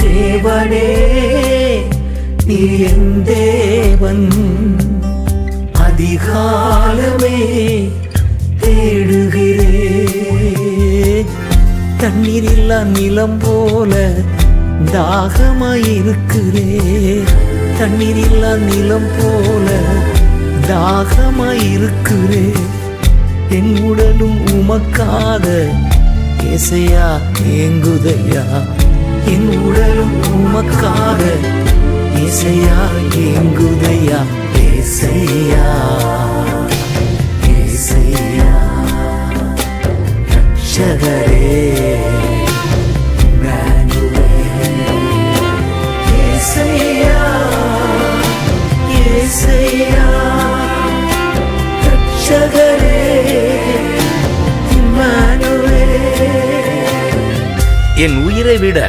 தேவனே நீ என் தேவன், அதிகாலமே தேடுகிறேன். தண்ணீரில்லா நிலம் போல தாகமாயிருக்கிறேன், தண்ணீரில்லா நிலம் போல தாகமாயிருக்கிறேன். என் உடலும் உமக்காக ஏசையா ஏங்குதையா, என் உடலும் உமக்காக ஏசையா ஏங்குதையா. ஏசையா ஏசையா ரட்சகரே ஏசையா ஏசையா ரட்சகரே இம்மானுவேல். என் உயிரை விட